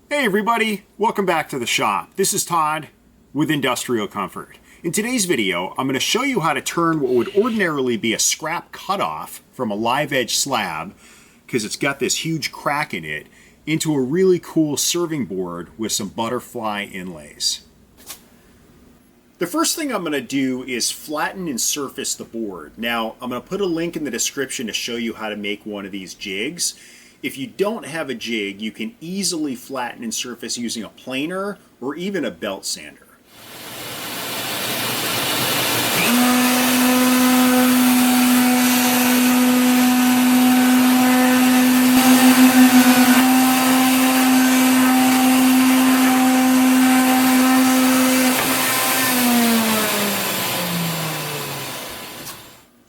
Hey everybody, welcome back to the shop. This is Todd with Industrial Comfort. In today's video, I'm going to show you how to turn what would ordinarily be a scrap cutoff from a live edge slab, because it's got this huge crack in it, into a really cool serving board with some butterfly inlays. The first thing I'm going to do is flatten and surface the board. Now, I'm going to put a link in the description to show you how to make one of these jigs. If you don't have a jig, you can easily flatten and surface using a planer or even a belt sander.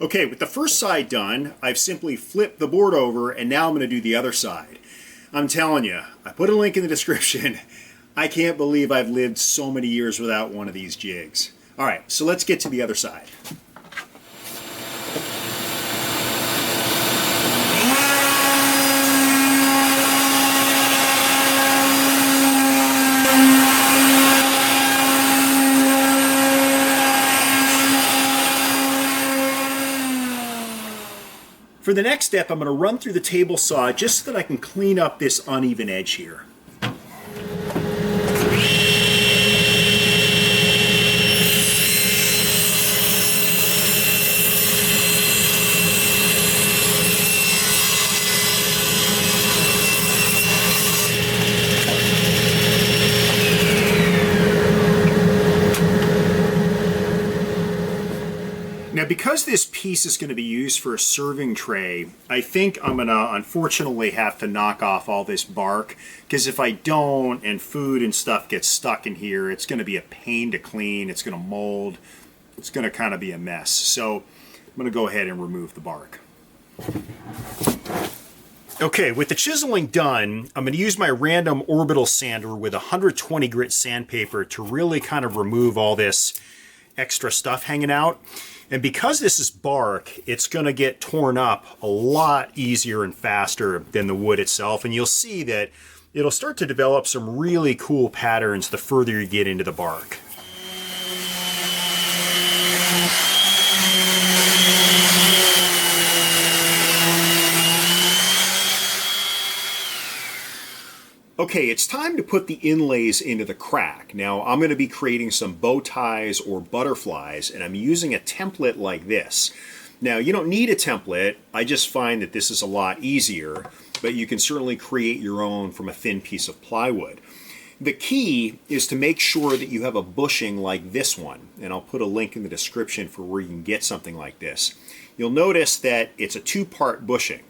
Okay, with the first side done, I've simply flipped the board over and now I'm going to do the other side. I'm telling you, I put a link in the description. I can't believe I've lived so many years without one of these jigs. All right, so let's get to the other side. For the next step, I'm going to run through the table saw just so that I can clean up this uneven edge here. Now, because this piece is going to be used for a serving tray, I think I'm going to unfortunately have to knock off all this bark, because if I don't and food and stuff gets stuck in here, it's going to be a pain to clean, it's going to mold, it's going to kind of be a mess. So I'm going to go ahead and remove the bark. Okay, with the chiseling done, I'm going to use my random orbital sander with 120 grit sandpaper to really kind of remove all this extra stuff hanging out. And because this is bark, it's going to get torn up a lot easier and faster than the wood itself. And you'll see that it'll start to develop some really cool patterns the further you get into the bark. Okay, it's time to put the inlays into the crack. Now, I'm going to be creating some bow ties or butterflies, and I'm using a template like this. Now, you don't need a template. I just find that this is a lot easier, but you can certainly create your own from a thin piece of plywood. The key is to make sure that you have a bushing like this one, and I'll put a link in the description for where you can get something like this. You'll notice that it's a two-part bushing.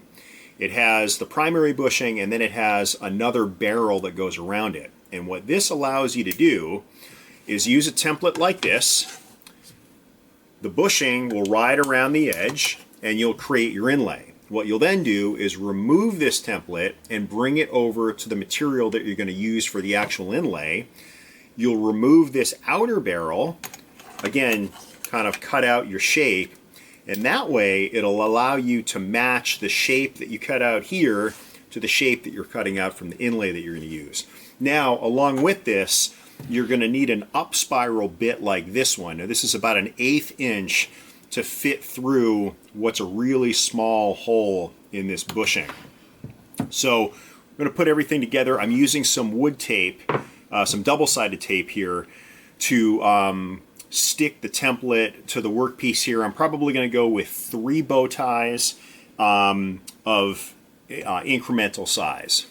It has the primary bushing and then it has another barrel that goes around it. And what this allows you to do is use a template like this. The bushing will ride around the edge and you'll create your inlay. What you'll then do is remove this template and bring it over to the material that you're going to use for the actual inlay. You'll remove this outer barrel, again, kind of cut out your shape. And that way, it'll allow you to match the shape that you cut out here to the shape that you're cutting out from the inlay that you're going to use. Now, along with this, you're going to need an up spiral bit like this one. Now, this is about an 1/8 inch to fit through what's a really small hole in this bushing. So, I'm going to put everything together. I'm using some wood tape, some double-sided tape here to stick the template to the workpiece here. I'm probably going to go with 3 bow ties of incremental size.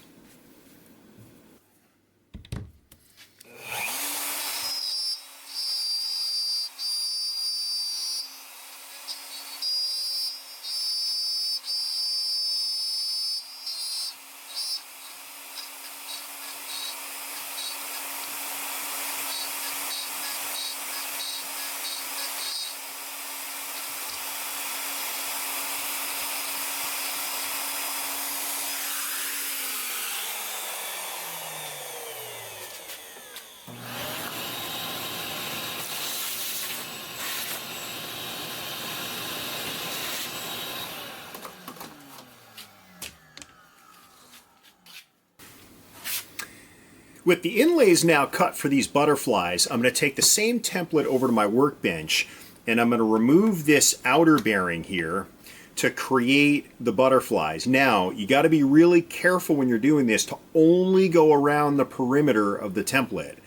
With the inlays now cut for these butterflies, I'm going to take the same template over to my workbench, and I'm going to remove this outer bearing here to create the butterflies. Now, you got to be really careful when you're doing this to only go around the perimeter of the template,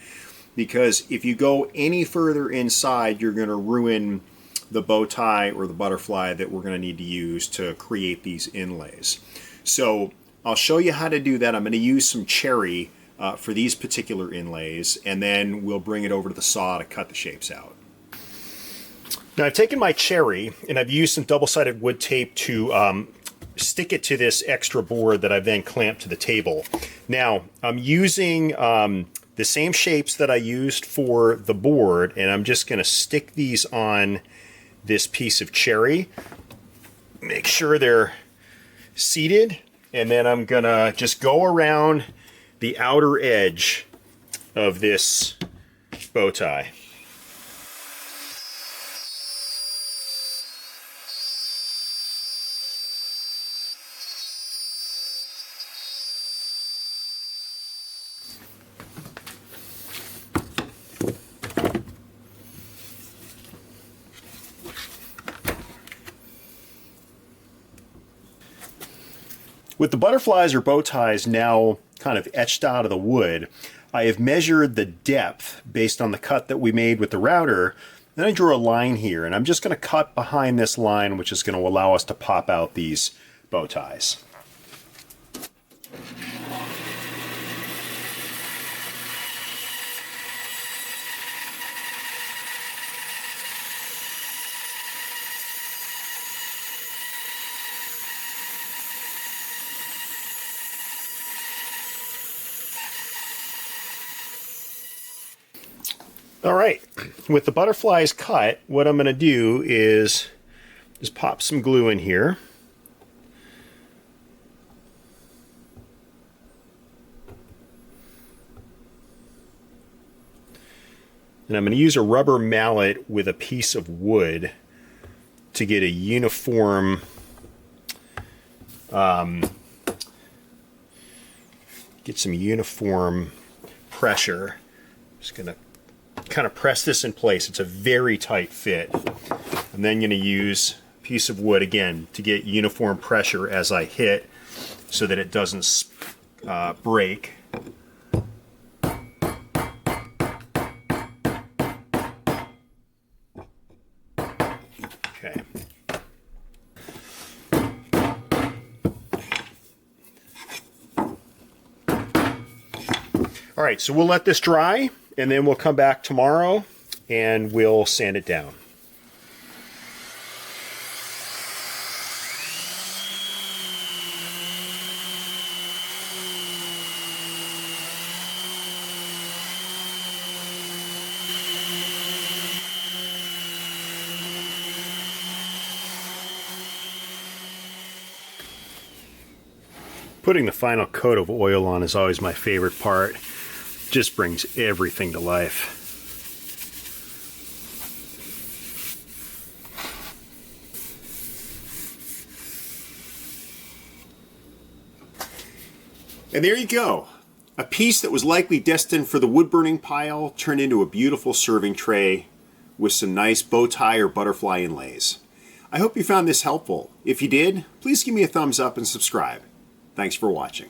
because if you go any further inside, you're going to ruin the bow tie or the butterfly that we're going to need to use to create these inlays. So I'll show you how to do that. I'm going to use some cherry for these particular inlays, and then we'll bring it over to the saw to cut the shapes out. Now I've taken my cherry and I've used some double-sided wood tape to stick it to this extra board that I've then clamped to the table. Now I'm using the same shapes that I used for the board, and I'm just going to stick these on this piece of cherry. Make sure they're seated, and then I'm going to just go around the outer edge of this bow tie. With the butterflies or bow ties now kind of etched out of the wood, I have measured the depth based on the cut that we made with the router. Then I drew a line here, and I'm just going to cut behind this line, which is going to allow us to pop out these bow ties. All right, with the butterflies cut, what I'm going to do is just pop some glue in here. And I'm going to use a rubber mallet with a piece of wood to get a uniform get some uniform pressure. Just going to kind of press this in place. It's a very tight fit. I'm then going to use a piece of wood again to get uniform pressure as I hit so that it doesn't break. Okay. All right, so we'll let this dry, and then we'll come back tomorrow and we'll sand it down. Putting the final coat of oil on is always my favorite part. Just brings everything to life. And there you go. A piece that was likely destined for the wood burning pile turned into a beautiful serving tray with some nice bow tie or butterfly inlays. I hope you found this helpful. If you did, please give me a thumbs up and subscribe. Thanks for watching.